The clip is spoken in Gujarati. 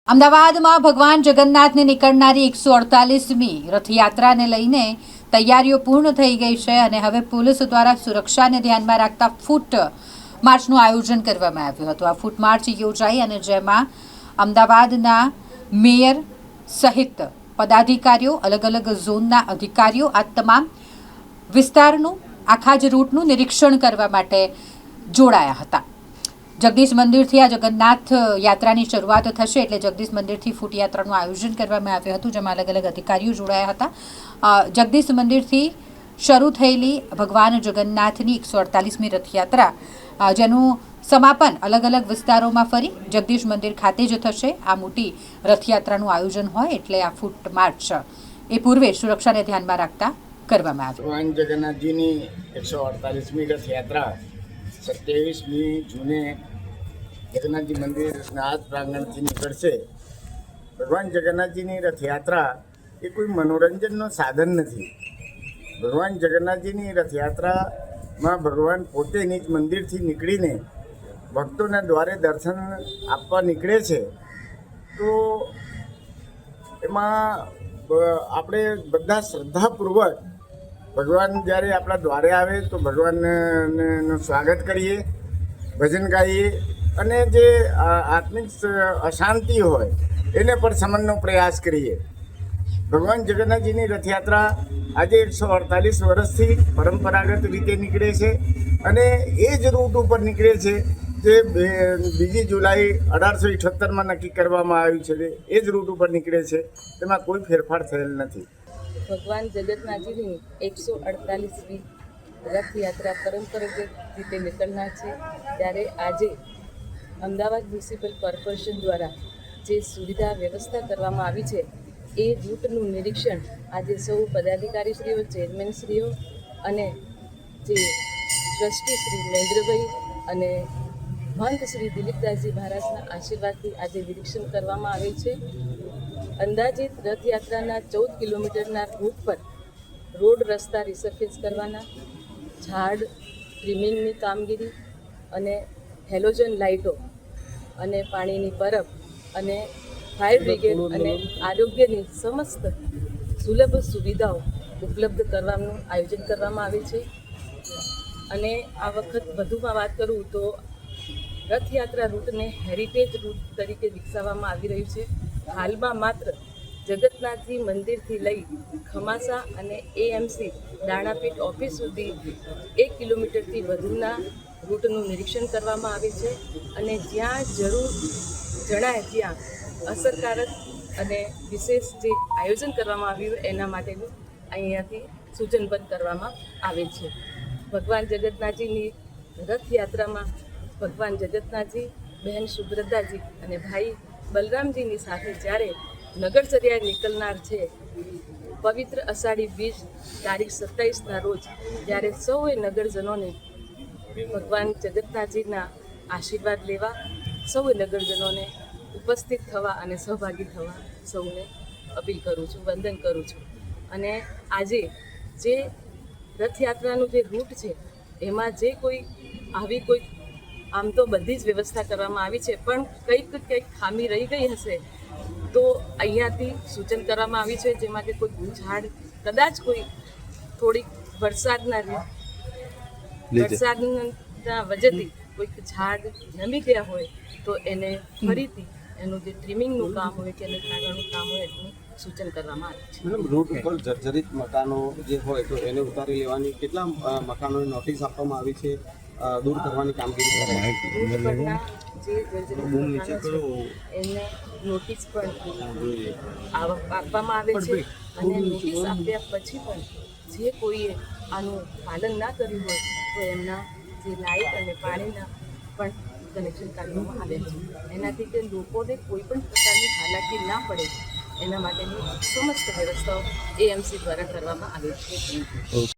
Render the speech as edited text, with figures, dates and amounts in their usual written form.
અમદાવાદમાં ભગવાન જગન્નાથને નીકળનારી 148મી રથયાત્રાને લઈને તૈયારીઓ પૂર્ણ થઈ ગઈ છે અને હવે પોલીસ દ્વારા સુરક્ષાને ધ્યાનમાં રાખતા ફૂટ માર્ચનું આયોજન કરવામાં આવ્યું હતું. આ ફૂટ માર્ચ યોજાઈ અને જેમાં અમદાવાદના મેયર સહિત પદાધિકારીઓ, અલગ અલગ ઝોનના અધિકારીઓ આ તમામ વિસ્તારનું આખા જ રૂટનું નિરીક્ષણ કરવા માટે જોડાયા હતા. જગદીશ મંદિરથી આ જગન્નાથ યાત્રાની શરૂઆત થશે એટલે જગદીશ મંદિરથી ફૂટ યાત્રાનું આયોજન કરવામાં આવ્યું હતું, જેમાં અલગ અલગ અધિકારીઓ જોડાયા હતા. જગદીશ મંદિરથી શરૂ થયેલી ભગવાન જગન્નાથની 148મી રથયાત્રા જેનું સમાપન અલગ અલગ વિસ્તારોમાં ફરી જગદીશ મંદિર ખાતે જ થશે. આ મોટી રથયાત્રાનું આયોજન હોય એટલે આ ફૂટ માર્ચ એ પૂર્વે સુરક્ષાને ધ્યાનમાં રાખતા કરવામાં આવ્યું. ભગવાન જગન્નાથજીની 148મી રથયાત્રા 27મી જૂને જગન્નાથજી મંદિરના આ પ્રાંગણથી નીકળશે. ભગવાન જગન્નાથજીની રથયાત્રા એ કોઈ મનોરંજનનો સાધન નથી. ભગવાન જગન્નાથજીની રથયાત્રામાં ભગવાન પોતે નિજ મંદિરથી નીકળીને ભક્તોના દ્વારે દર્શન આપવા નીકળે છે. તો એમાં આપણે બધા શ્રદ્ધાપૂર્વક ભગવાન જ્યારે આપણા દ્વારે આવે તો ભગવાનનું સ્વાગત કરીએ, ભજન ગાઈએ અને જે આત્મિક અશાંતિ હોય એને પણ શમનનો પ્રયાસ કરીએ. ભગવાન જગન્નાથજીની રથયાત્રા આજે 148 વર્ષથી પરંપરાગત રીતે નીકળે છે અને એ જ રૂટ ઉપર નીકળે છે જે 2 જુલાઈ 1878માં નક્કી કરવામાં આવ્યું છે. એ જ રૂટ ઉપર નીકળે છે, તેમાં કોઈ ફેરફાર થયેલ નથી. ભગવાન જગન્નાથજીની 148મી રથયાત્રા પરંપરાગત રીતે નીકળનાર છે. ત્યારે આજે અમદાવાદ મ્યુનિસિપલ કોર્પોરેશન દ્વારા જે સુવિધા વ્યવસ્થા કરવામાં આવી છે એ રૂટનું નિરીક્ષણ આજે સૌ પદાધિકારીશ્રીઓ, ચેરમેનશ્રીઓ અને જે ટ્રસ્ટી શ્રી મહેન્દ્રભાઈ અને મહંત શ્રી દિલીપદાસજી મહારાજના આશીર્વાદથી આજે નિરીક્ષણ કરવામાં આવે છે. અંદાજિત રથયાત્રાના 14 કિલોમીટરના રૂટ પર રોડ રસ્તા રિસર્ફેસ કરવાના, ઝાડ ટ્રીમિંગની કામગીરી અને હેલોજન લાઇટો અને પાણીની પરબ અને ફાયર બ્રિગેડ અને આરોગ્યની સમસ્ત સુલભ સુવિધાઓ ઉપલબ્ધ કરવાનું આયોજન કરવામાં આવે છે. અને આ વખત વધુમાં વાત કરું તો રથયાત્રા રૂટને હેરિટેજ રૂટ તરીકે વિકસાવવામાં આવી રહ્યું છે. હાલમાં માત્ર જગન્નાથજી મંદિરથી લઈ ખમાસા અને એએમસી દાણાપીઠ ઓફિસ સુધી 1 કિલોમીટરથી વધુના રૂટનું નિરીક્ષણ કરવામાં આવે છે અને જ્યાં જરૂર જણાય ત્યાં અસરકારક અને વિશેષ જે આયોજન કરવામાં આવ્યું એના માટેનું અહીંયાથી સૂચનબદ્ધ કરવામાં આવે છે. ભગવાન જગન્નાથજીની રથયાત્રામાં ભગવાન જગન્નાથજી, બહેન સુભદ્રાજી અને ભાઈ બલરામજીની સાથે જ્યારે નગરચર્યા નીકળનાર છે પવિત્ર અષાઢી બીજ તારીખ 27ના રોજ, ત્યારે સૌએ નગરજનોને ભગવાન જગન્નાથજીના આશીર્વાદ લેવા સૌએ નગરજનોને ઉપસ્થિત થવા અને સહભાગી થવા સૌને અપીલ કરું છું, વંદન કરું છું. અને આજે જે રથયાત્રાનું જે રૂટ છે એમાં જે કોઈ આવી કોઈ આમ તો બધી જ વ્યવસ્થા કરવામાં આવી છે, પણ કંઈક ખામી રહી ગઈ હશે તો અહીંયાથી સૂચન કરવામાં આવ્યું છે, જેમાં કે કોઈ ઝાડ કદાચ કોઈ થોડીક વરસાદના વજહથી કોઈક ઝાડ નમી ગયા હોય તો એને ફરીથી એનું જે ટ્રીમિંગનું કામ હોય કે એને કાઢવાનું કામ હોય એનું સૂચન કરવામાં આવ્યું છે. મેડમ, રૂટ ઉપર જર્જરિત મકાનો જે હોય તો એને ઉતારી લેવાની કેટલા મકાનોને નોટિસ આપવામાં આવી છે, દૂર કરવાની કામગીરી રૂટ પરના જે જર્જરિત મકાનો છે એને નોટિસ પણ આપવામાં આવે છે અને નોટિસ આપ્યા પછી પણ જે કોઈએ આનું પાલન ના કર્યું હોય તો એમના જે લાઇટ અને પાણીના પણ કનેક્શન કાઢવામાં આવે છે. એનાથી કે લોકોને કોઈ પણ પ્રકારની હાલાકી ના પડે એના માટેની સમસ્ત વ્યવસ્થાઓ એએમસી દ્વારા કરવામાં આવે છે.